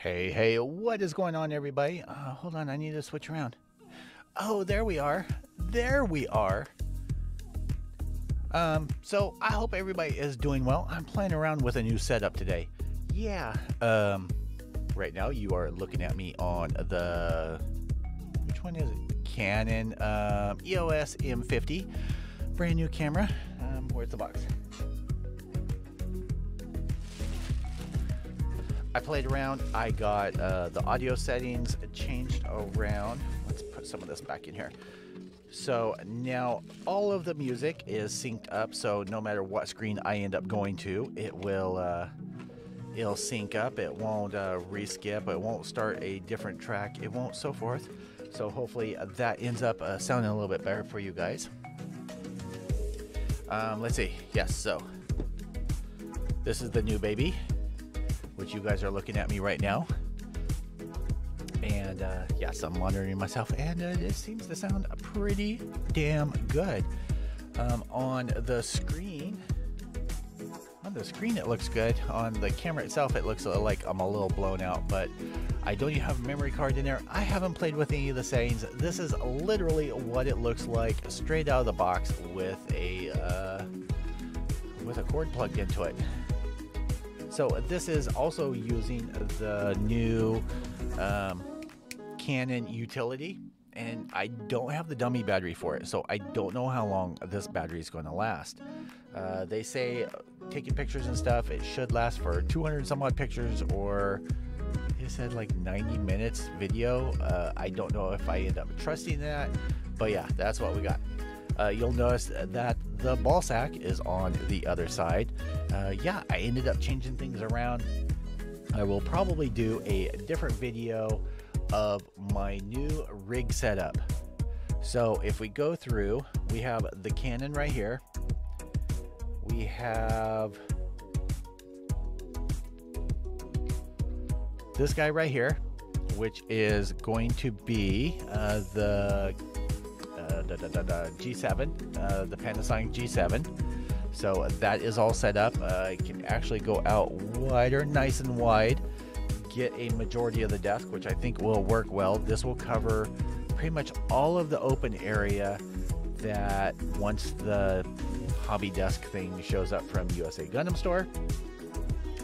Hey, what is going on, everybody? Hold on, I need to switch around. Oh, there we are. There we are. So I hope everybody is doing well. I'm playing around with a new setup today. Yeah. Right now you are looking at me on the, which one is it? Canon EOS M50. Brand new camera. Where's the box? I played around. I got the audio settings changed around. Let's put some of this back in here. So now all of the music is synced up, so no matter what screen I end up going to, it will it'll sync up. It won't reskip. It won't start a different track. It won't so forth. So hopefully that ends up sounding a little bit better for you guys. Let's see. Yes, so this is the new baby, which you guys are looking at me right now. And yes, I'm monitoring myself, and it seems to sound pretty damn good. On the screen, it looks good. On the camera itself, it looks like I'm a little blown out, but I don't even have a memory card in there. I haven't played with any of the settings. This is literally what it looks like straight out of the box with a cord plugged into it. So this is also using the new Canon utility, and I don't have the dummy battery for it, so I don't know how long this battery is going to last. They say taking pictures and stuff, it should last for 200 some odd pictures, or they said like 90 minutes video. I don't know if I end up trusting that, but yeah, that's what we got. You'll notice that the ball sack is on the other side. Yeah, I ended up changing things around. I will probably do a different video of my new rig setup. So if we go through, we have the Canon right here. We have this guy right here, which is going to be the G7, the Panasonic G7. So that is all set up. It can actually go out wider, nice and wide, get a majority of the desk, which I think will work well. This will cover pretty much all of the open area that once the hobby desk thing shows up from USA Gundam Store.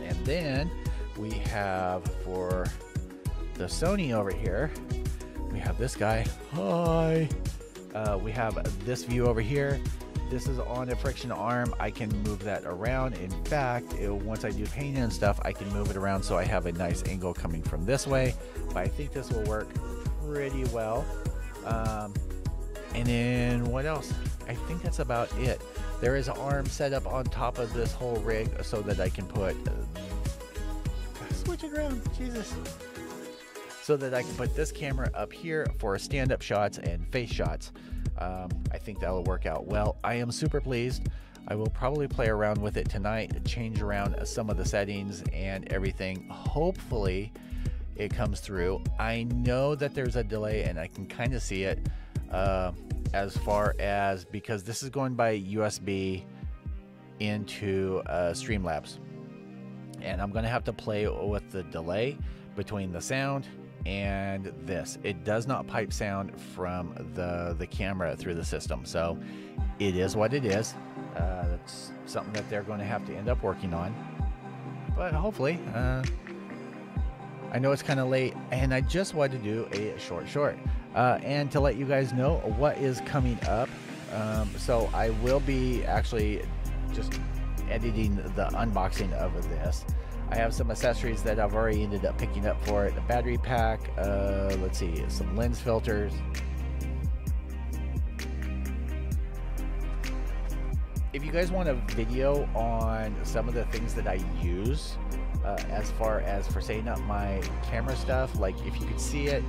And then we have, for the Sony over here, we have this guy. Hi. We have this view over here. This is on a friction arm. I can move that around. In fact, once I do painting and stuff, I can move it around so I have a nice angle coming from this way. But I think this will work pretty well. And then what else? I think that's about it. There is an arm set up on top of this whole rig so that I can put switch it around, Jesus. So that I can put this camera up here for stand-up shots and face shots. I think that'll work out well. I am super pleased. I will probably play around with it tonight, change around some of the settings and everything. Hopefully it comes through. I know that there's a delay, and I can kind of see it as far as, because this is going by USB into Streamlabs, and I'm going to have to play with the delay between the sound and this. It does not pipe sound from the camera through the system, so it is what it is. That's something that they're going to have to end up working on, but hopefully I know it's kind of late, and I just wanted to do a short and to let you guys know what is coming up. So I will be actually just editing the unboxing of this. I have some accessories that I've already ended up picking up for it. A battery pack, let's see, some lens filters. If you guys want a video on some of the things that I use, as far as for setting up my camera stuff, like if you could see it,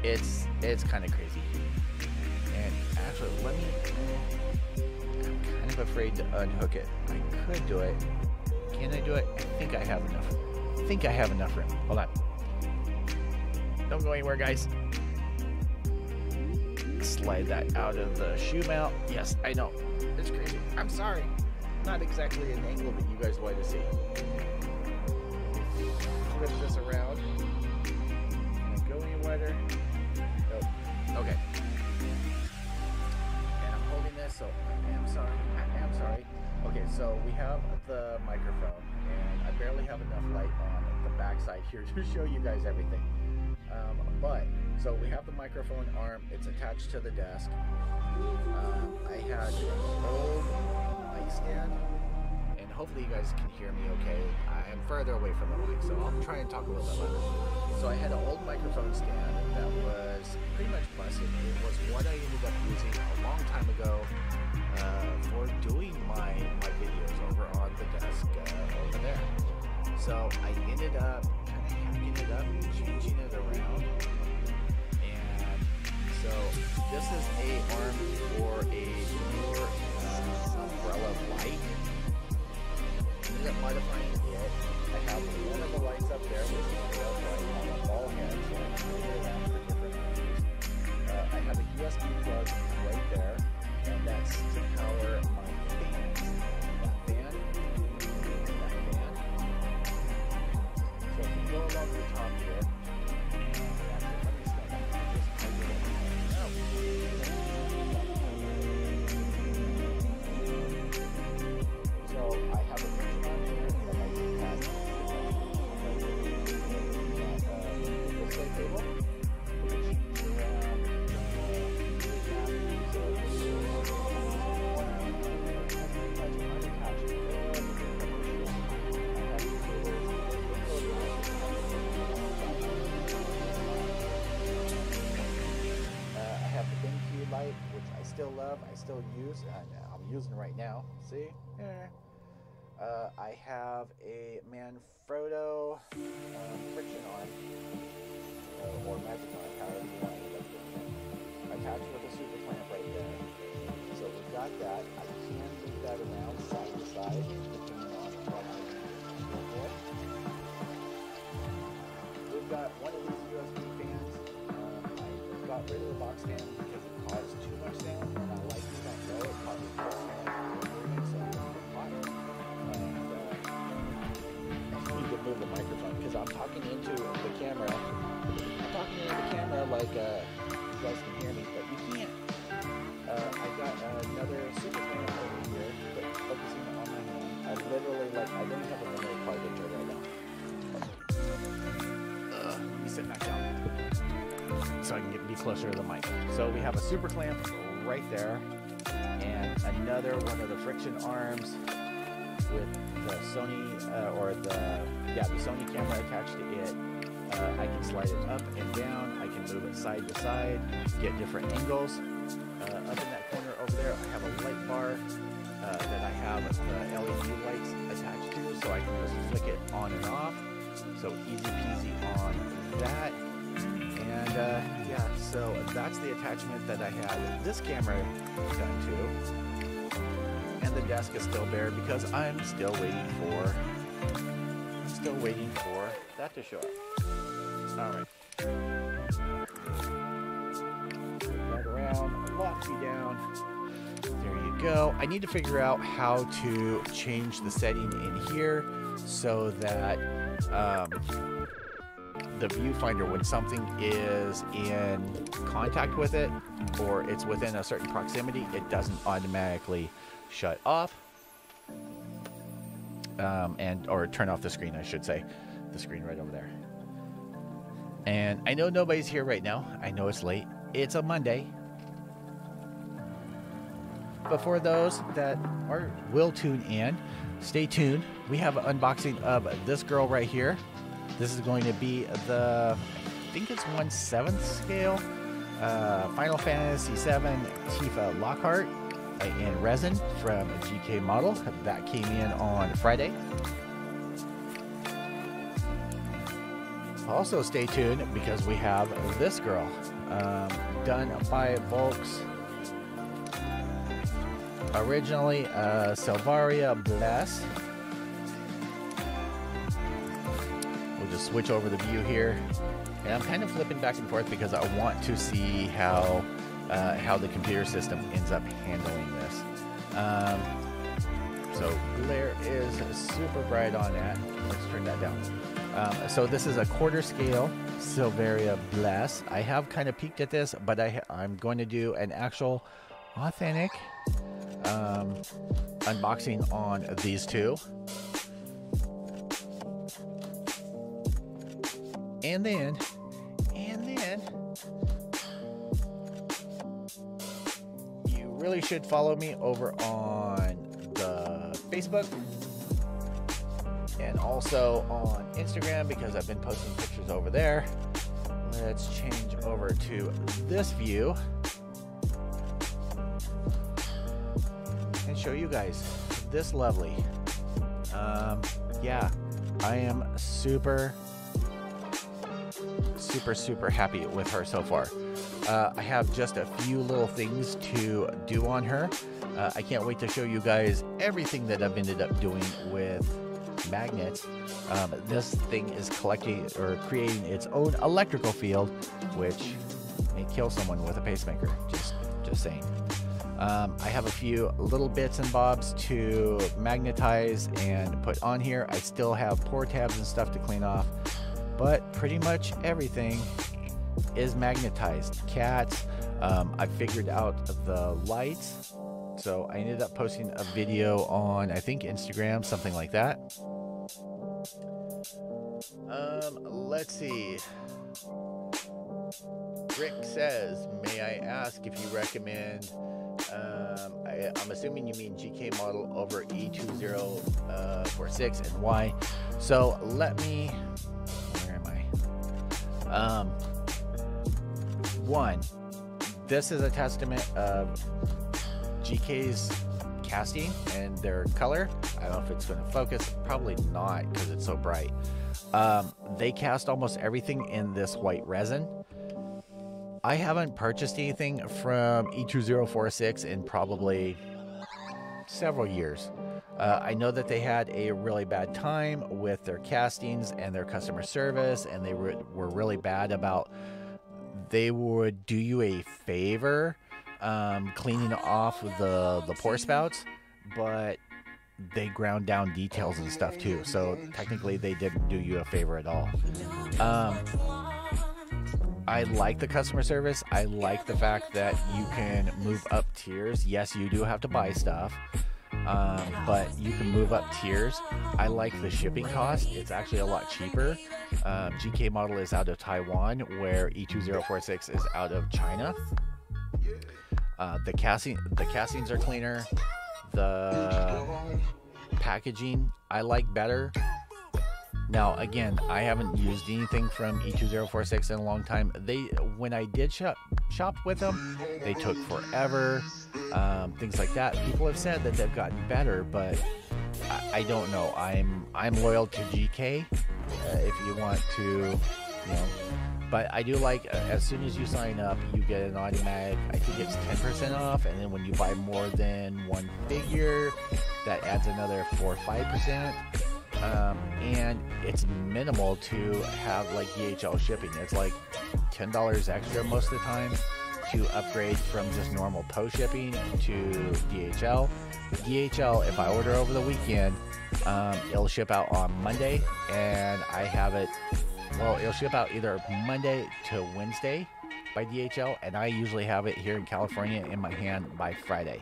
it's kind of crazy. And actually, I'm kind of afraid to unhook it. I could do it. Can I do it? I think I have enough. I think I have enough room. Hold on. Don't go anywhere, guys. Slide that out of the shoe mount. Yes, I know. It's crazy. I'm sorry. Not exactly an angle that you guys want to see. flip this around. Can I go any wider? Nope. Okay. And I'm holding this, so I am sorry. Okay, so we have the microphone, and I barely have enough light on the backside here to show you guys everything. So we have the microphone arm, it's attached to the desk. I had an old mic stand, and hopefully you guys can hear me okay. I am further away from the mic, so I'll try and talk a little bit louder. So I had an old microphone stand that was pretty much busted. It was what I ended up using a long time ago for doing my videos over on the desk over there. So I ended up kind of hacking it up, changing it around. So this is a arm for a newer umbrella light. Ended up modifying it. I have one of the lights up there, which is a light on a ball head, so I can move it around for different views. I have a USB plug right there, and that's to power my fan. That fan. So if you go along the top here, which I still love, I still use, and I'm using it right now. See? I have a Manfrotto friction arm, or magic arm, however you want to look at it, attached with a super clamp right there. So we've got that. I can move that around side to side, depending on what I need for. We've got one of these USB fans. I got rid of the box fan because it caused too much sound, and I like to not know it causes more sound. So I need to move the microphone because I'm talking into the camera. I'm talking into the camera like you guys can hear me, but you can't. I got another super fan over here, but focusing on my hand. I literally I don't have a memory card picture right now. Let me sit back down so I can be closer to the mic. So we have a super clamp right there, and another one of the friction arms with the Sony the Sony camera attached to it. I can slide it up and down. I can move it side to side, get different angles. Up in that corner over there, I have a light bar that I have the LED lights attached to, so I can just flick it on and off. So easy peasy on that. And yeah, so that's the attachment that I had this camera done to. And the desk is still bare because I'm still waiting for that to show up. All right. Flip that around, lock you down. There you go. I need to figure out how to change the setting in here so that the viewfinder, when something is in contact with it or it's within a certain proximity, it doesn't automatically shut off or turn off the screen, I should say. The screen right over there. And I know nobody's here right now. I know it's late. It's a Monday. But for those that will tune in, stay tuned. We have an unboxing of this girl right here. This is going to be the, I think it's 1/7 scale Final Fantasy VII Tifa Lockhart in Resin from GK Model. That came in on Friday. Also stay tuned because we have this girl done by Volks. Originally Selvaria Bless. We'll just switch over the view here. And I'm kind of flipping back and forth because I want to see how the computer system ends up handling this. So glare is super bright on that. Let's turn that down. So this is a quarter scale Silveria Bless. I have kind of peeked at this, but I'm going to do an actual authentic unboxing on these two. And then you really should follow me over on the Facebook and also on Instagram because I've been posting pictures over there. Let's change over to this view and show you guys this lovely. Yeah, I am super happy with her so far. I have just a few little things to do on her. I can't wait to show you guys everything that I've ended up doing with magnets. This thing is collecting or creating its own electrical field, which may kill someone with a pacemaker. Just saying. I have a few little bits and bobs to magnetize and put on here. I still have pour tabs and stuff to clean off, but pretty much everything is magnetized. Cats, I figured out the lights, so I ended up posting a video on, I think, Instagram, something like that. Let's see. Rick says, may I ask if you recommend, I'm assuming you mean GK model over E2046 and why. So let me, where am I? One, this is a testament of GK's casting and their color. I don't know if it's going to focus, probably not because it's so bright. They cast almost everything in this white resin. I haven't purchased anything from E2046 in probably several years. I know that they had a really bad time with their castings and their customer service, and they were really bad about, they would do you a favor cleaning off the pour spouts, but they ground down details and stuff too, so technically they didn't do you a favor at all. I like the customer service. I like the fact that you can move up tiers. Yes, you do have to buy stuff, but you can move up tiers. I like the shipping cost. It's actually a lot cheaper. GK model is out of Taiwan, where E2046 is out of China. The castings are cleaner. The packaging I like better. Now, again, I haven't used anything from E2046 in a long time. When I did shop with them, they took forever, things like that. People have said that they've gotten better, but I don't know. I'm loyal to GK. If you want to, you know. But I do like, as soon as you sign up, you get an automatic, I think it's 10% off, and then when you buy more than one figure, that adds another 4 or 5%. And it's minimal to have like DHL shipping. It's like $10 extra most of the time to upgrade from just normal post shipping to DHL. DHL, if I order over the weekend, it'll ship out on Monday, and I have it, well, it'll ship out either Monday to Wednesday by DHL, and I usually have it here in California in my hand by Friday.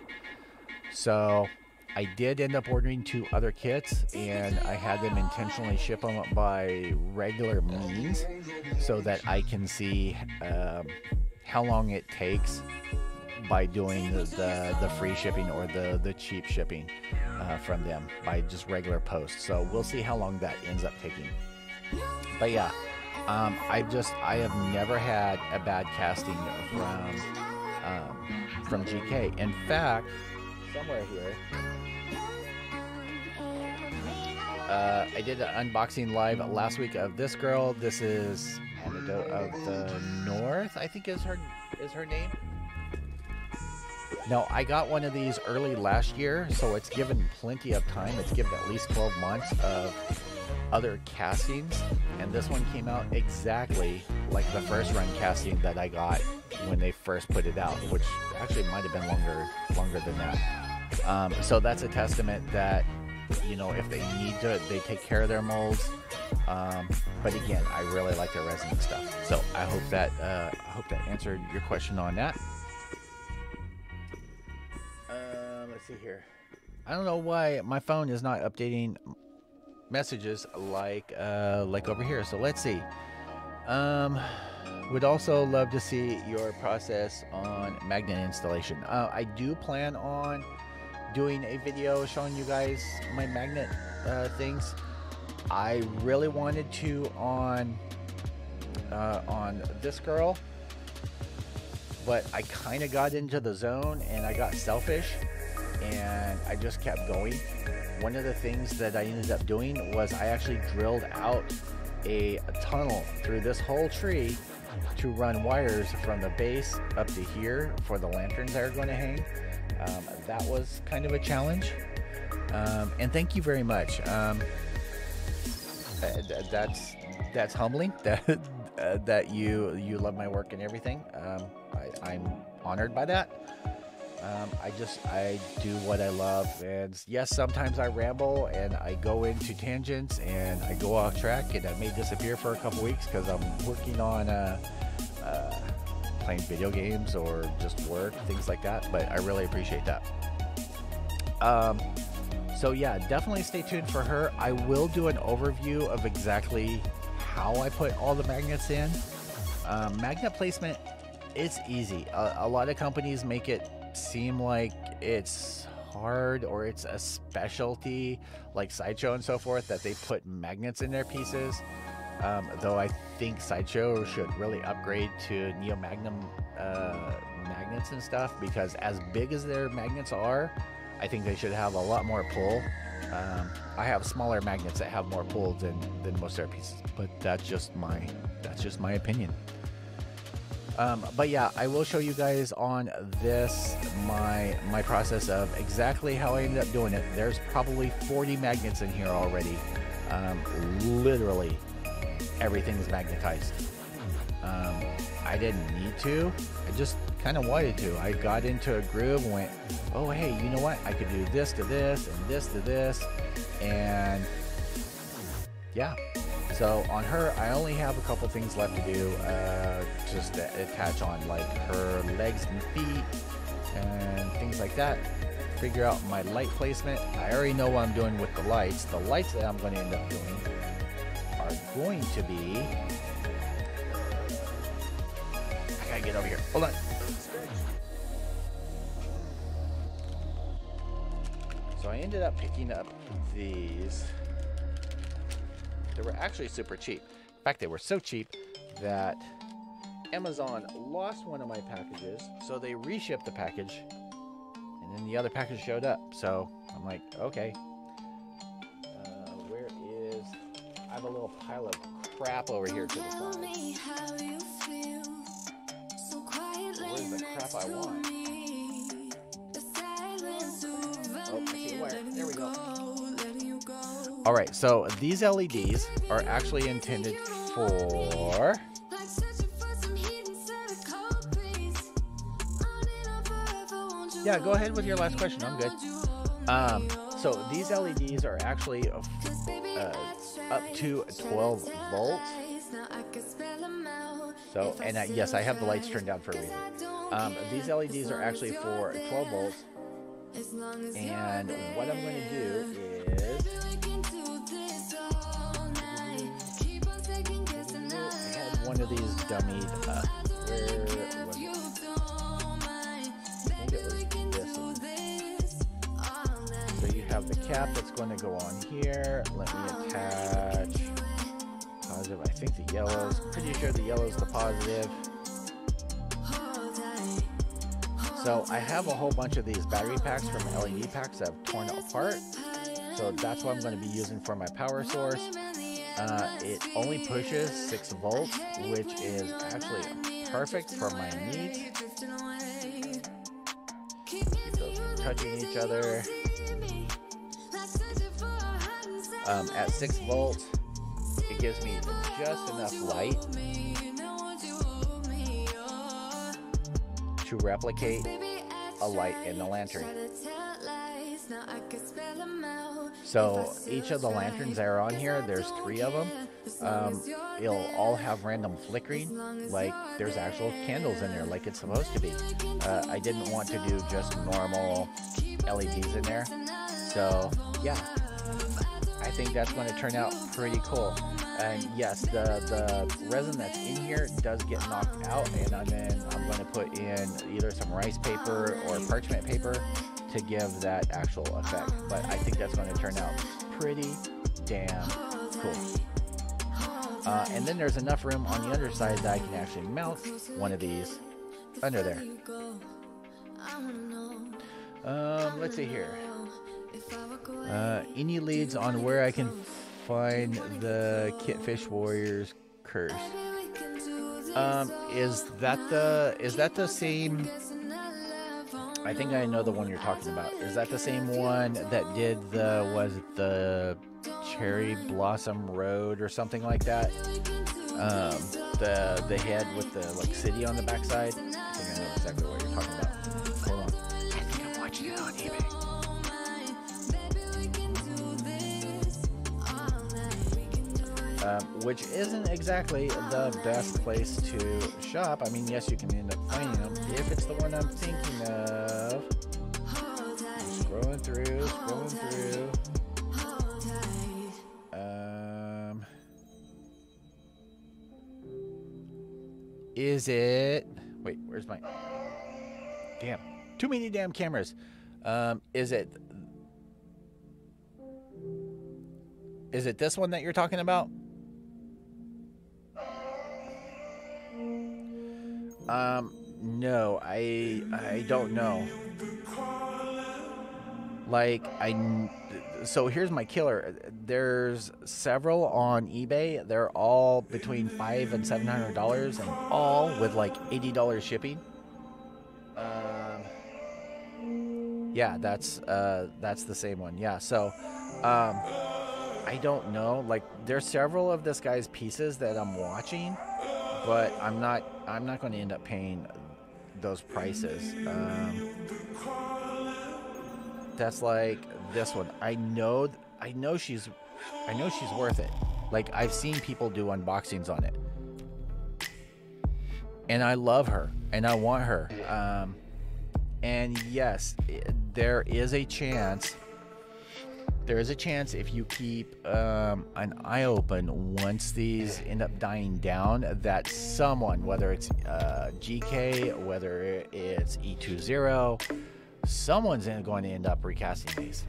So I did end up ordering 2 other kits, and I had them intentionally ship them by regular means so that I can see how long it takes by doing the free shipping or the cheap shipping from them by just regular post. So we'll see how long that ends up taking. But yeah, I have never had a bad casting from GK. In fact, somewhere here, I did an unboxing live last week of this girl. This is Antidote of the North, I think is her name. Now, I got one of these early last year, so it's given plenty of time. It's given at least 12 months of other castings, and this one came out exactly like the first run casting that I got when they first put it out, which actually might have been longer than that. So that's a testament that you know, if they need to, they take care of their molds. But again, I really like their resin stuff. So I hope that answered your question on that. Let's see here. I don't know why my phone is not updating messages like over here. So let's see. Would also love to see your process on magnet installation. I do plan on doing a video showing you guys my magnet things. I really wanted to on this girl, but I kind of got into the zone and I got selfish and I just kept going. One of the things that I ended up doing was I actually drilled out a tunnel through this whole tree to run wires from the base up to here for the lanterns that are going to hang. That was kind of a challenge, and thank you very much. That's humbling that you love my work and everything. I'm honored by that. I do what I love, and yes, sometimes I ramble and I go into tangents and I go off track, and I may disappear for a couple weeks because I'm working on playing video games or just work, things like that, but I really appreciate that. So yeah, definitely stay tuned for her. I will do an overview of exactly how I put all the magnets in. Magnet placement, it's easy. A lot of companies make it seem like it's hard or it's a specialty, like Sideshow and so forth, that they put magnets in their pieces. Though I think Sideshow should really upgrade to Neo Magnum magnets and stuff, because as big as their magnets are, I think they should have a lot more pull. I have smaller magnets that have more pull than most of their pieces, but that's just my opinion. But yeah, I will show you guys on this my process of exactly how I ended up doing it. There's probably 40 magnets in here already. Literally everything is magnetized. I didn't need to, I just kind of wanted to. I got into a groove and went, oh hey, you know what, I could do this to this and this to this, and yeah. So on her, I only have a couple things left to do, just to attach on like her legs and feet and things like that. Figure out my light placement. I already know what I'm doing with the lights. The lights that I'm going to end up doing are going to be... I gotta get over here. Hold on. So I ended up picking up these. They were actually super cheap. In fact, they were so cheap that Amazon lost one of my packages, so they reshipped the package, and then the other package showed up. So I'm like, okay, where is... I have a little pile of crap over here to the side. Where's the crap I want? Oh, I see a wire. There we go. Alright, so these LEDs are actually intended for... Yeah, go ahead with your last question. I'm good. So these LEDs are actually up to 12 volts. So, and yes, I have the lights turned down for a reason. These LEDs are actually for 12 volts. And what I'm going to do is... I had one of these dummied up. Where was it? I think it was this one. So you have the cap that's going to go on here. Let me attach positive. I think the yellow's, pretty sure the yellow's the positive. So I have a whole bunch of these battery packs from LED packs that I've torn apart. So that's what I'm going to be using for my power source. It only pushes 6 volts, which is actually perfect for my needs. Keep those from touching each other. At 6 volts, it gives me just enough light to replicate a light in the lantern. So each of the lanterns that are on here, there's 3 of them. It'll all have random flickering, like there's actual candles in there, like it's supposed to be. I didn't want to do just normal LEDs in there, so yeah, I think that's going to turn out pretty cool. And yes, the resin that's in here does get knocked out, and I'm going to put in either some rice paper or parchment paper to give that actual effect. But I think that's going to turn out pretty damn cool. And then there's enough room on the underside that I can actually mount one of these under there. Let's see here. Any leads on where I can find the Kitfish Warriors curse? Is that the same? I think I know the one you're talking about. Is that the same one that did the Cherry Blossom Road or something like that? The head with the like city on the backside. I think I know exactly what you're talking about. Hold on. I think I'm watching it on eBay. Which isn't exactly the best place to shop. I mean, yes, you can end up finding them if it's the one I'm thinking of. Scrolling through. Is it? Wait, where's my? Damn, too many damn cameras. Is it this one that you're talking about? No, I don't know. Like, so here's my killer. There's several on eBay. They're all between $500 and $700, and all with like $80 shipping. Yeah, that's the same one. Yeah, so I don't know. Like, there's several of this guy's pieces that I'm watching, but I'm not going to end up paying those prices. That's like this one. I know she's worth it. Like, I've seen people do unboxings on it, and I love her and I want her. And yes, there is a chance if you keep an eye open once these end up dying down, that someone, whether it's GK, whether it's E20, someone's going to end up recasting these.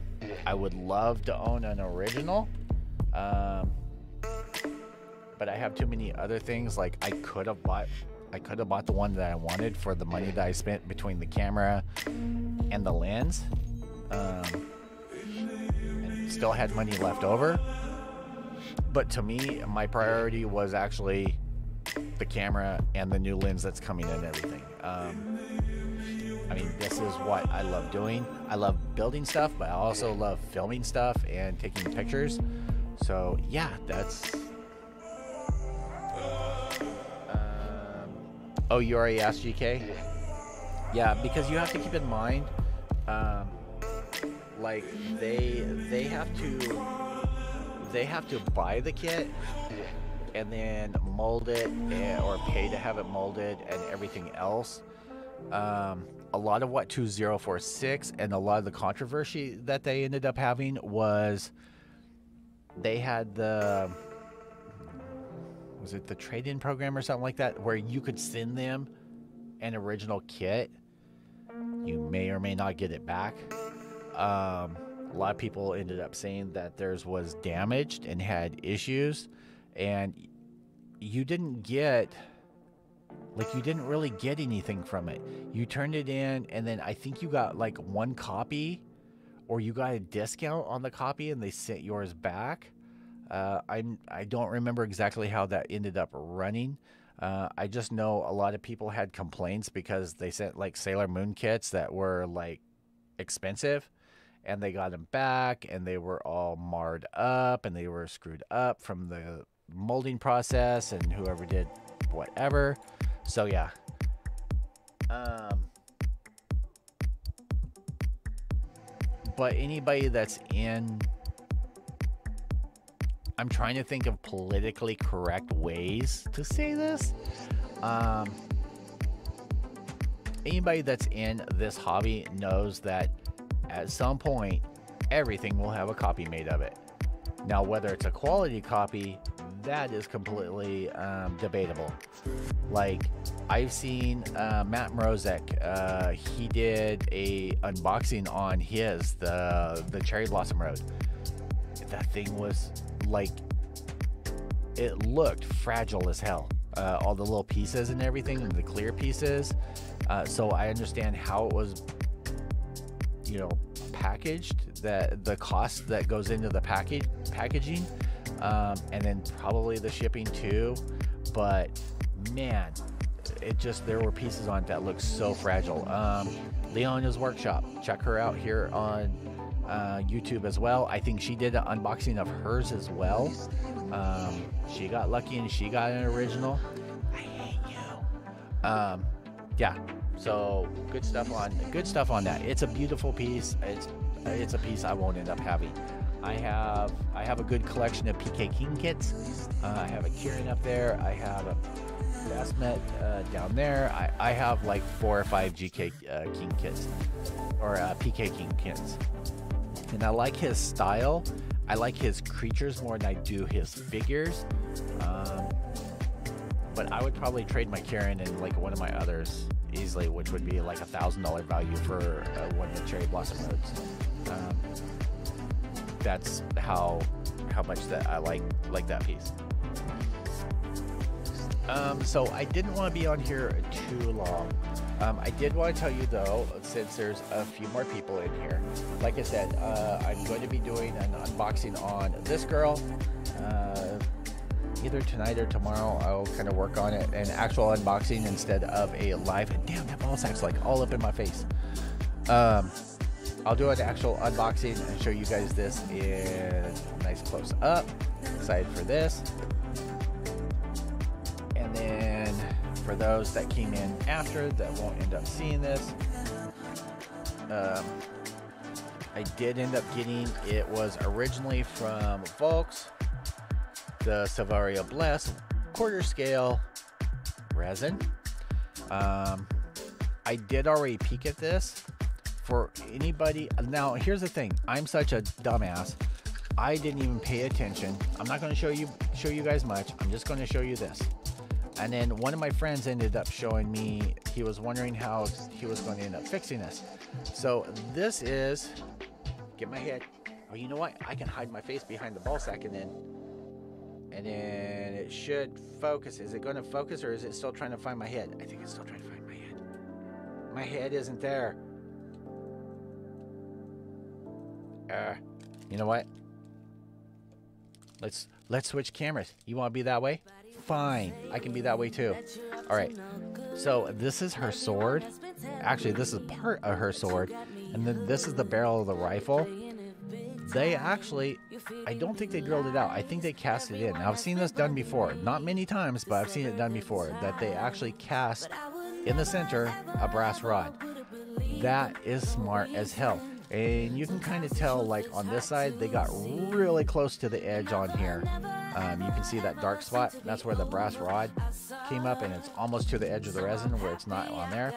I would love to own an original, but I have too many other things. Like, I could have bought the one that I wanted for the money that I spent between the camera and the lens, and still had money left over. But to me, my priority was actually the camera and the new lens that's coming in and everything. I mean, this is what I love doing. I love building stuff, but I also love filming stuff and taking pictures. So yeah, that's... Oh, you already asked GK? Yeah, because you have to keep in mind, like, they have to buy the kit and then mold it, or pay to have it molded and everything else. A lot of what 2046 and a lot of the controversy that they ended up having was they had was it the trade-in program or something like that, where you could send them an original kit. You may or may not get it back. A lot of people ended up saying that theirs was damaged and had issues, and you didn't really get anything from it. You turned it in, and then I think you got like one copy, or you got a discount on the copy and they sent yours back. I don't remember exactly how that ended up running. I just know a lot of people had complaints because they sent like Sailor Moon kits that were like expensive, and they got them back and they were all marred up and they were screwed up from the molding process and whoever did whatever. So yeah. But anybody that's in, I'm trying to think of politically correct ways to say this. Anybody that's in this hobby knows that at some point, everything will have a copy made of it. Now, whether it's a quality copy, that is completely debatable. Like, I've seen Matt Mrozek, he did a unboxing on his, the Cherry Blossom Road. That thing was like, it looked fragile as hell. All the little pieces and everything, and the clear pieces. So I understand how it was, you know, packaged, that the cost that goes into the packaging, and then probably the shipping too. But man, it just, there were pieces on it that looked so fragile. Leona's Workshop, check her out here on YouTube as well. I think she did an unboxing of hers as well. She got lucky and she got an original. I hate you. Yeah, so good stuff on that. It's a beautiful piece. It's a piece I won't end up having. I have a good collection of PK King kits. I have a Kieran up there. I have a Basmet down there. I have like 4 or 5 GK King kits, or PK King kits. And I like his style. I like his creatures more than I do his figures. But I would probably trade my Kieran and like one of my others easily, which would be like $1,000 value for one of the Cherry Blossom Roads. That's how much that I like that piece. So I didn't want to be on here too long. I did want to tell you though, since there's a few more people in here, like I said, I'm going to be doing an unboxing on this girl. Either tonight or tomorrow. I'll kind of work on it, an actual unboxing instead of a live. And damn, that ball sack's like all up in my face. I'll do an actual unboxing and show you guys this in nice close up. Excited for this. And then for those that came in after that won't end up seeing this, I did end up getting, it was originally from Volks, the Savaria Bless quarter scale resin. I did already peek at this. For anybody, now here's the thing, I'm such a dumbass, I didn't even pay attention. I'm not going to show you guys much. I'm just going to show you this. And then one of my friends ended up showing me, he was wondering how he was going to end up fixing this. So this is, get my head, oh, you know what, I can hide my face behind the ball sack, and then it should focus. Is it going to focus, or is it still trying to find my head? I think it's still trying to find my head. My head isn't there. You know what? Let's switch cameras. You want to be that way? Fine, I can be that way too. All right. So this is her sword. Actually, this is part of her sword, and then this is the barrel of the rifle. They actually, I don't think they drilled it out. I think they cast it in. Now, I've seen this done before. Not many times, but I've seen it done before. That they actually cast in the center a brass rod. That is smart as hell. And you can kind of tell, like on this side, they got really close to the edge on here. You can see that dark spot. That's where the brass rod came up, and it's almost to the edge of the resin where it's not on there.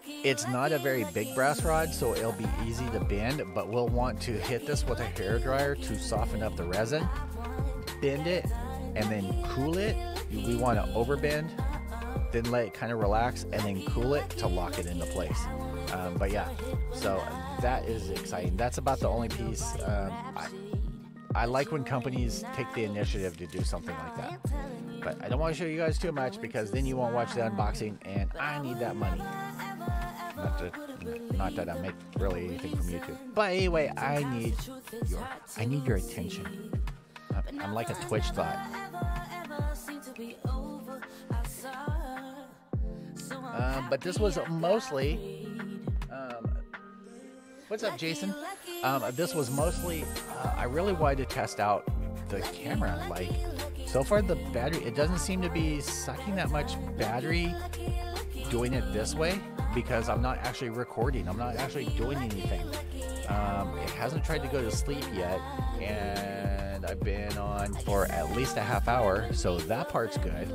It's not a very big brass rod, so it'll be easy to bend, but we'll want to hit this with a hairdryer to soften up the resin, bend it, and then cool it. We want to overbend, then let it kind of relax, and then cool it to lock it into place. But yeah, so that is exciting. That's about the only piece. I like when companies take the initiative to do something like that. But I don't want to show you guys too much, because then you won't watch the unboxing, and I need that money. Not that I make really anything from YouTube. But anyway, I need your attention. I'm like a Twitch thought. But this was mostly, what's up, Jason? This was mostly, I really wanted to test out the camera. Like, so far the battery, it doesn't seem to be sucking that much battery doing it this way. because I'm not actually recording. I'm not actually doing anything. It hasn't tried to go to sleep yet, and I've been on for at least a half hour, so that part's good.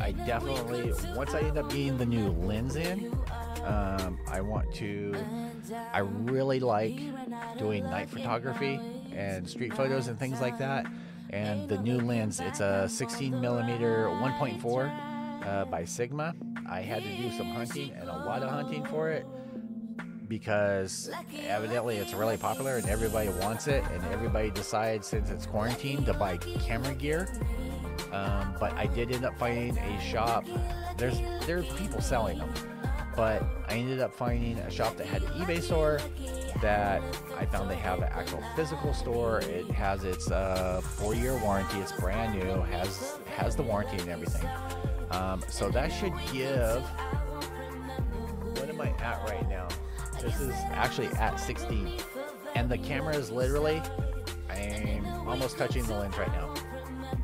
I definitely, once I end up getting the new lens in, I really like doing night photography and street photos and things like that. And the new lens, it's a 16mm 1.4 by Sigma. I had to do some hunting, and a lot of hunting for it, because evidently it's really popular and everybody wants it, and everybody decides, since it's quarantine, to buy camera gear. But I did end up finding a shop. There's people selling them, but I ended up finding a shop that had an eBay store that I found they have an actual physical store. It has its 4-year warranty. It's brand new, has the warranty and everything. So that should give, what am I at right now? This is actually at 16, and the camera is literally, I'm almost touching the lens right now.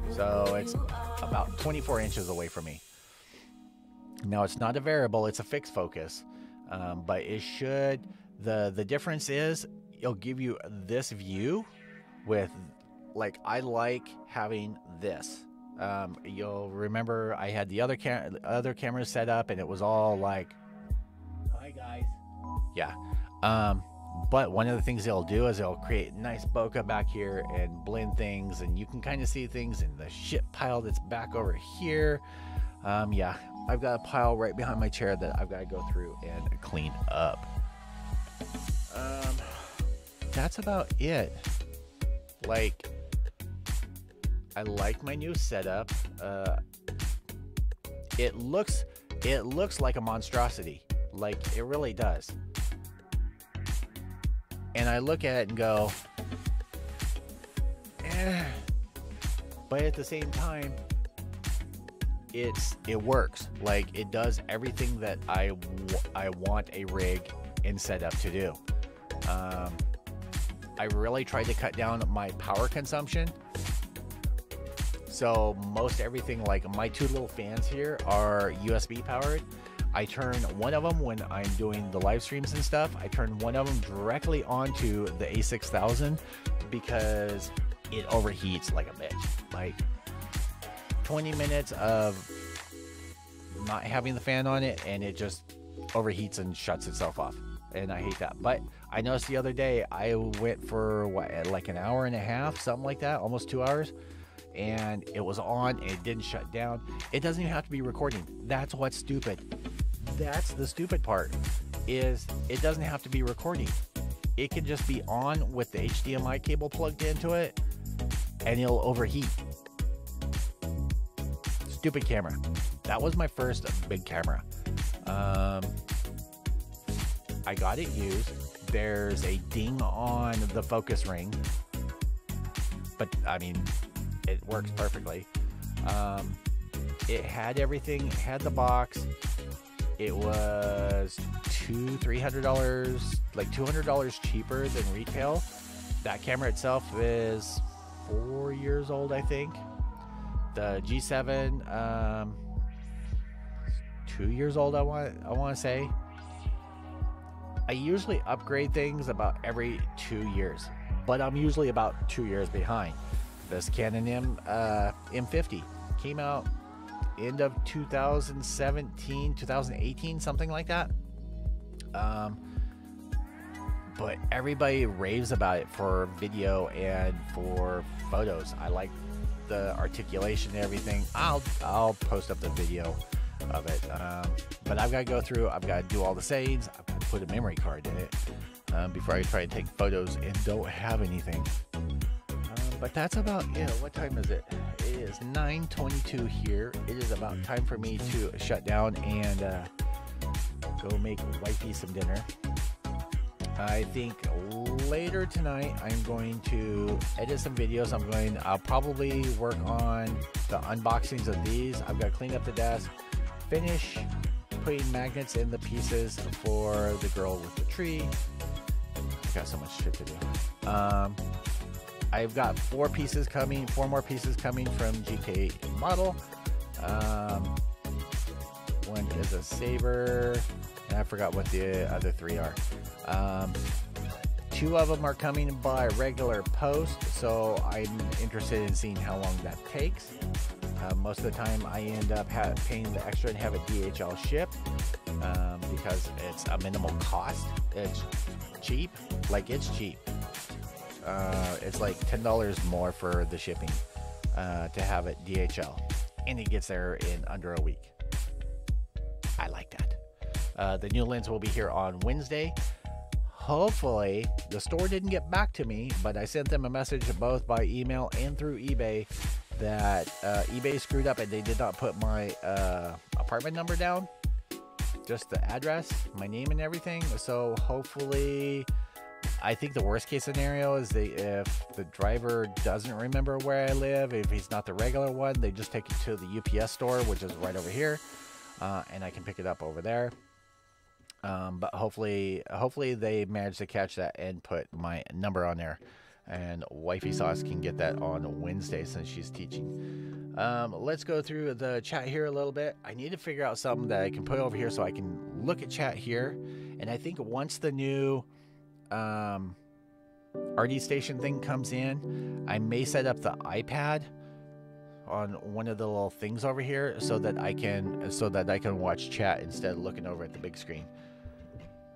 So it's about 24 inches away from me. Now, it's not a variable, it's a fixed focus, but it should, the difference is it'll give you this view with, like, I like having this. You'll remember I had the other cameras set up, and it was all like, hi guys. Yeah. But one of the things they'll do is they'll create nice bokeh back here and blend things, and you can kind of see things in the shit pile that's back over here. Yeah, I've got a pile right behind my chair that I've got to go through and clean up. That's about it. Like, I like my new setup. It looks like a monstrosity. Like, it really does. And I look at it and go, eh. But at the same time, it works. Like, it does everything that I want a rig and setup to do. I really tried to cut down my power consumption. So most everything, like my two little fans here, are USB powered. I turn one of them when I'm doing the live streams and stuff. I turn one of them directly onto the A6000 because it overheats like a bitch. Like 20 minutes of not having the fan on it, and it just overheats and shuts itself off. And I hate that. But I noticed the other day I went for what, like an hour and a half, something like that, almost 2 hours. And it was on, and it didn't shut down. It doesn't even have to be recording. That's what's stupid. That's the stupid part, is it doesn't have to be recording. It can just be on with the HDMI cable plugged into it, and it'll overheat. Stupid camera. That was my first big camera. I got it used. There's a ding on the focus ring, but I mean, it works perfectly. It had everything. It had the box. It was $300, like $200 cheaper than retail. That camera itself is 4 years old, I think. The G7, 2 years old. I want to say. I usually upgrade things about every 2 years, but I'm usually about 2 years behind. This Canon M50 came out end of 2017, 2018, something like that. But everybody raves about it for video and for photos. I like the articulation and everything. I'll post up the video of it. But I've got to go through, I've got to do all the settings. I've got to put a memory card in it before I try and take photos and don't have anything. But that's about it. What time is it? It is 9:22 here. It is about time for me to shut down and go make wifey some dinner. I think later tonight I'm going to edit some videos. I'll probably work on the unboxings of these. I've got to clean up the desk, finish putting magnets in the pieces for the girl with the tree. I've got so much shit to do. I've got 4 more pieces coming from GK Model. One is a Saber, and I forgot what the other 3 are. 2 of them are coming by regular post, so I'm interested in seeing how long that takes. Most of the time I end up paying the extra and have it DHL shipped, because it's a minimal cost. It's cheap, like it's cheap. It's like $10 more for the shipping to have it DHL, and it gets there in under a week. I like that. The new lens will be here on Wednesday. Hopefully, the store didn't get back to me, but I sent them a message both by email and through eBay that eBay screwed up and they did not put my apartment number down, just the address, my name and everything. So hopefully, I think the worst case scenario is if the driver doesn't remember where I live, if he's not the regular one, they just take it to the UPS store, which is right over here, and I can pick it up over there. But hopefully they manage to catch that and put my number on there, and Wifey Sauce can get that on Wednesday since she's teaching. Let's go through the chat here a little bit. I need to figure out something that I can put over here so I can look at chat here. And I think once the new RD Station thing comes in, I may set up the iPad on one of the little things over here so that I can watch chat instead of looking over at the big screen.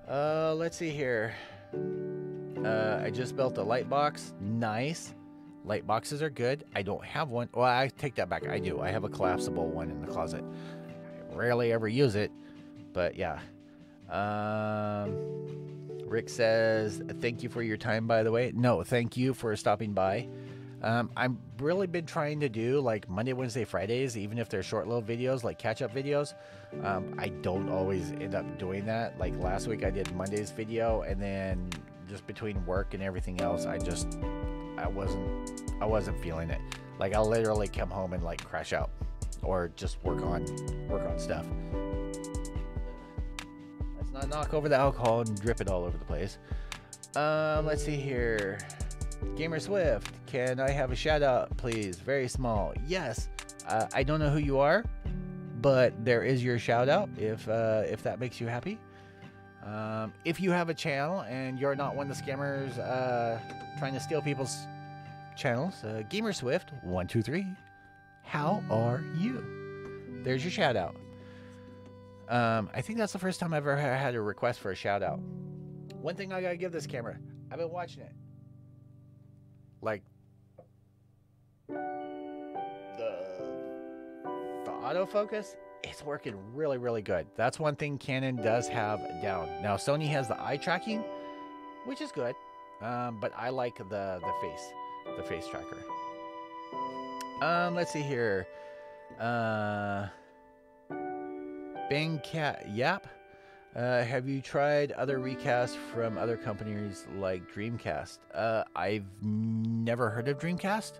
Let's see here. I just built a light box. Nice. Light boxes are good. I don't have one. Well, I take that back. I do. I have a collapsible one in the closet. I rarely ever use it, but yeah. Rick says, thank you for your time, by the way. No, thank you for stopping by. I've really been trying to do like Monday, Wednesday, Fridays, even if they're short little videos, like catch-up videos. I don't always end up doing that. Like last week I did Monday's video, and then just between work and everything else, I wasn't feeling it. Like I'll literally come home and like crash out or just work on stuff. Let's not knock over the alcohol and drip it all over the place. Let's see here. Gamer Swift, can I have a shout out, please? Very small. Yes. I don't know who you are, but there is your shout out if that makes you happy. If you have a channel and you're not one of the scammers trying to steal people's channels, Gamer Swift 123, how are you? There's your shout out. I think that's the first time I've ever had a request for a shout out. One thing I gotta give this camera, I've been watching it. Like the autofocus, it's working really, really good. That's one thing Canon does have down. Now Sony has the eye tracking, which is good, but I like the face tracker. Let's see here. Bang Cat Yap. Have you tried other recasts from other companies like Dreamcast? I've never heard of Dreamcast.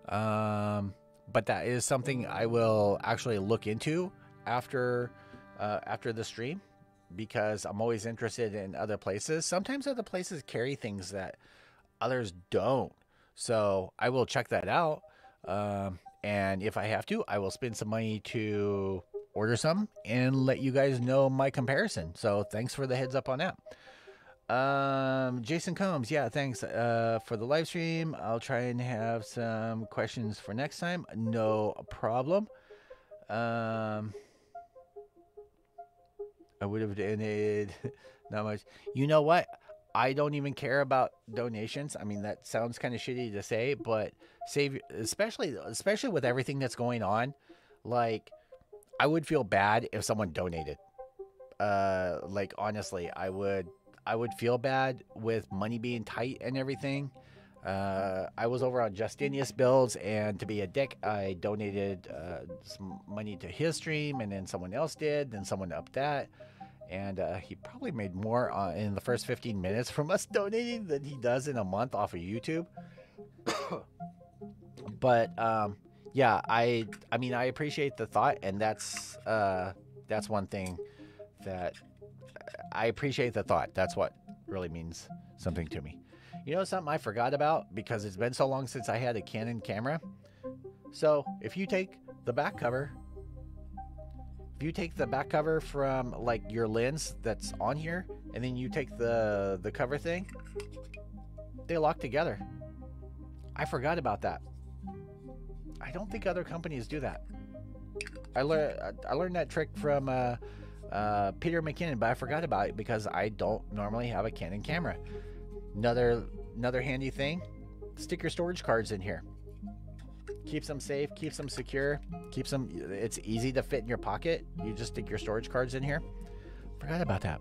But that is something I will actually look into after the stream, because I'm always interested in other places. Sometimes other places carry things that others don't. So I will check that out. And if I have to, I will spend some money to order some and let you guys know my comparison. So thanks for the heads up on that. Jason Combs, yeah, thanks for the live stream. I'll try and have some questions for next time. No problem. I would have donated not much. You know what? I don't even care about donations. I mean, that sounds kind of shitty to say, but save, especially with everything that's going on. Like, I would feel bad if someone donated. Like, honestly, I would feel bad with money being tight and everything. I was over on Justinius builds, and to be a dick, I donated some money to his stream, and then someone else did, then someone upped that. And he probably made more in the first 15 minutes from us donating than he does in a month off of YouTube. But yeah, I mean, I appreciate the thought, and that's one thing that I appreciate the thought. That's what really means something to me. You know something I forgot about, because it's been so long since I had a Canon camera. So if you take the back cover, If you take the back cover from like your lens that's on here, and then you take the cover thing, they lock together. I forgot about that. I don't think other companies do that. I learned that trick from Peter McKinnon, but I forgot about it because I don't normally have a Canon camera. Another handy thing, stick your storage cards in here. Keeps them safe, keeps them secure, keeps them, it's easy to fit in your pocket. You just stick your storage cards in here. Forgot about that.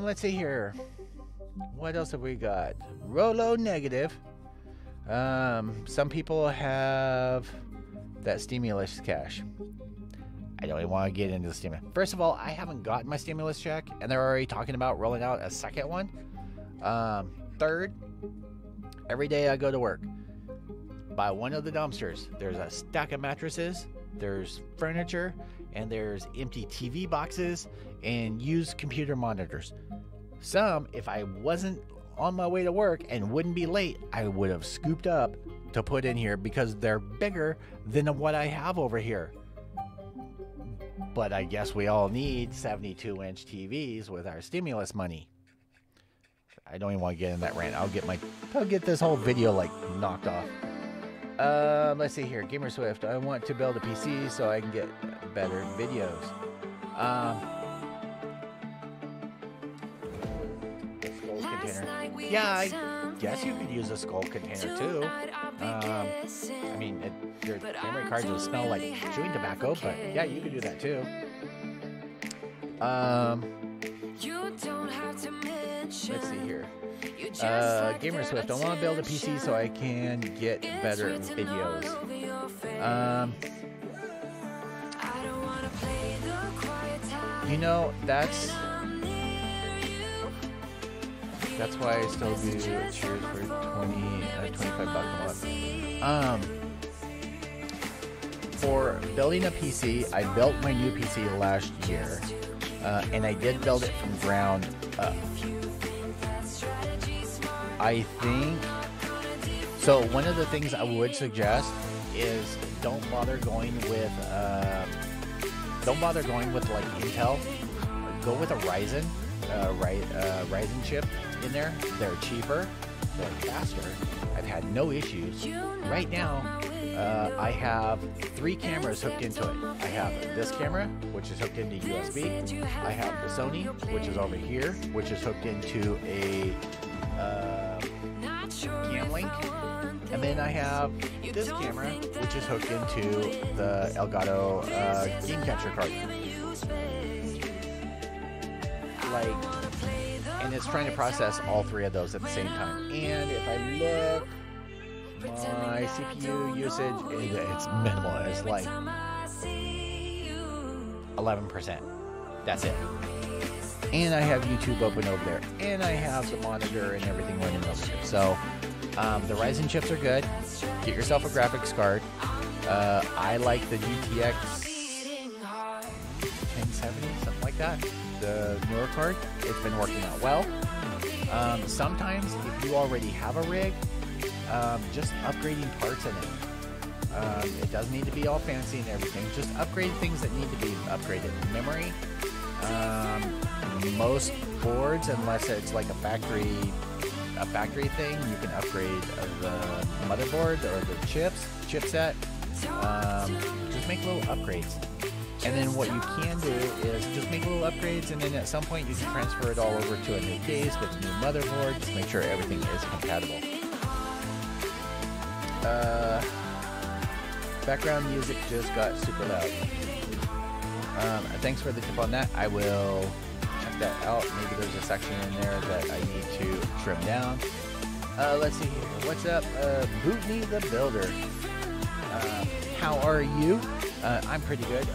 Let's see here. What else have we got? Rolo negative. Some people have that stimulus cash. I don't even want to get into the stimulus. First of all, I haven't gotten my stimulus check, and they're already talking about rolling out a second one. Third, every day I go to work, by one of the dumpsters, there's a stack of mattresses, there's furniture, and there's empty TV boxes and used computer monitors. Some, if I wasn't on my way to work and wouldn't be late, I would have scooped up to put in here because they're bigger than what I have over here. But I guess we all need 72-inch TVs with our stimulus money. I don't even want to get in that rant. I'll get this whole video like knocked off. Let's see here. Gamer Swift. I want to build a PC so I can get better videos. Skull container. Yeah, I guess you could use a skull container too. I mean, your memory cards will smell like chewing tobacco, but yeah, you could do that too. Let's see here. Gamer Swift, I want to build a PC so I can get better videos. You know, that's why I still do cheers for 25 bucks a month. For building a PC, I built my new PC last year, and I did build it from ground up. I think so. One of the things I would suggest is don't bother going with like Intel. Go with a Resin, Resin chip in there. They're cheaper, they're faster. I've had no issues. Right now, I have 3 cameras hooked into it. I have this camera, which is hooked into USB. I have the Sony, which is over here, which is hooked into a cam link, and then I have this camera, which is hooked into the Elgato game capture card. And it's trying to process all 3 of those at the same time. And if I look, my CPU usage, it's minimal. It's like 11%. That's it. And I have YouTube open over there, and I have the monitor and everything running over there. So the Ryzen chips are good. Get yourself a graphics card. I like the GTX 1070, something like that. The newer card. It's been working out well. Sometimes if you already have a rig, just upgrading parts in it. It doesn't need to be all fancy and everything. Just upgrade things that need to be upgraded. Memory. Most boards, unless it's like a factory thing, you can upgrade the motherboard or the chipset. Just make little upgrades, and then what you can do is just make little upgrades, and then at some point you can transfer it all over to a new case with a new motherboard. Just make sure everything is compatible. Background music just got super loud. Thanks for the tip on that. I will check that out. Maybe there's a section in there that I need to trim down. Let's see here. What's up? Bootney the Builder. How are you? I'm pretty good.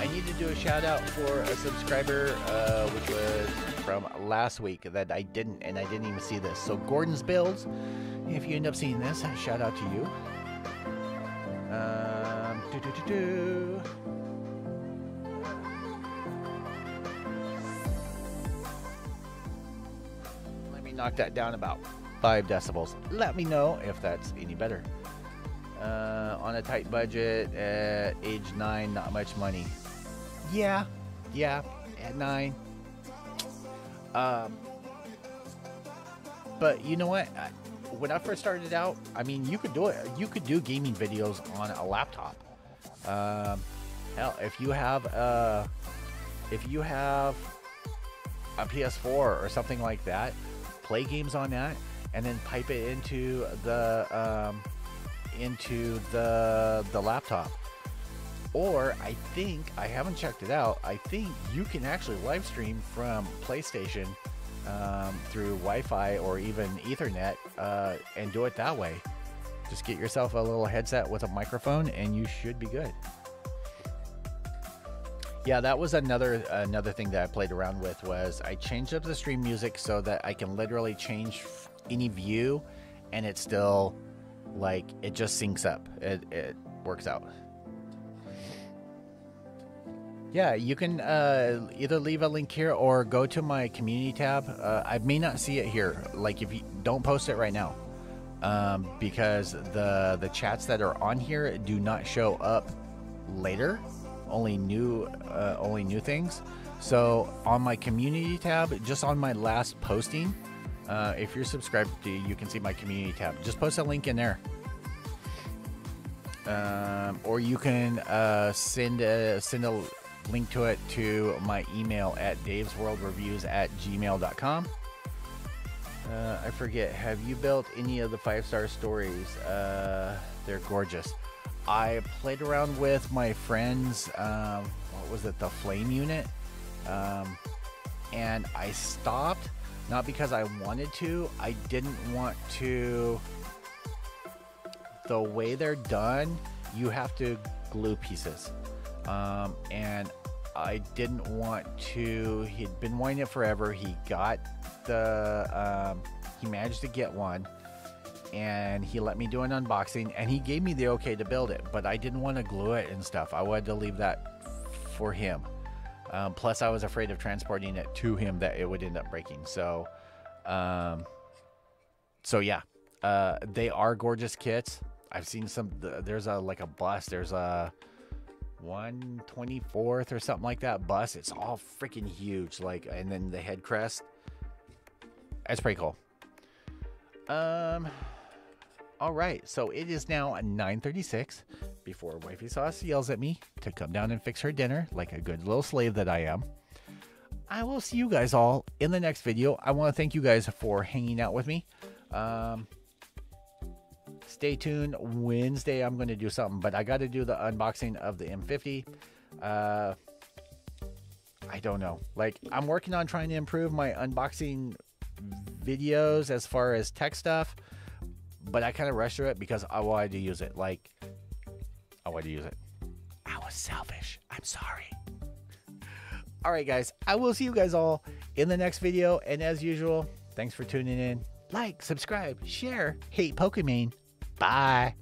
I need to do a shout out for a subscriber, which was from last week that I didn't even see this. So Gordon's Builds, if you end up seeing this, shout out to you. Let me knock that down about 5 decibels. Let me know if that's any better. on a tight budget at age 9, not much money. Yeah, at 9. But you know what? When I first started out, I mean, you could do it. You could do gaming videos on a laptop. Hell, if you have a PS4 or something like that, play games on that, and then pipe it into the laptop. Or I think, I haven't checked it out, I think you can actually live stream from PlayStation through Wi-Fi or even Ethernet and do it that way. Just get yourself a little headset with a microphone and you should be good. Yeah, that was another thing that I played around with, was I changed up the stream music so that I can literally change any view and it still, like, it just syncs up. It works out. Yeah, you can either leave a link here or go to my community tab. I may not see it here. Like, if you don't post it right now, because the chats that are on here do not show up later. Only new things. So on my community tab, just on my last posting, if you're subscribed to, you can see my community tab. Just post a link in there. Or you can send a link to it to my email at davesworldreviews@gmail.com. I forget, have you built any of the 5-star stories? They're gorgeous. I played around with my friends, what was it, the flame unit, and I stopped, not because I wanted to, I didn't want to. The way they're done, you have to glue pieces, and I didn't want to. He'd been wanting it forever. He got the he managed to get one, and he let me do an unboxing, and he gave me the okay to build it, but I didn't want to glue it and stuff. I wanted to leave that for him. Plus I was afraid of transporting it to him, that it would end up breaking. So yeah, they are gorgeous kits. I've seen some, there's like a bus, there's a 1/24th or something like that bus. It's all freaking huge, like, and then the head crest. That's pretty cool. All right, so it is now 9:36 before Wifey Sauce yells at me to come down and fix her dinner like a good little slave that I am. I will see you guys all in the next video. I want to thank you guys for hanging out with me. Stay tuned. Wednesday I'm going to do something, but I got to do the unboxing of the M50. I don't know. Like, I'm working on trying to improve my unboxing videos as far as tech stuff, but I kind of rushed through it because I wanted to use it. Like, I wanted to use it. I was selfish. I'm sorry. All right, guys. I will see you guys all in the next video. And as usual, thanks for tuning in. Like, subscribe, share, hate Pokemon. Bye.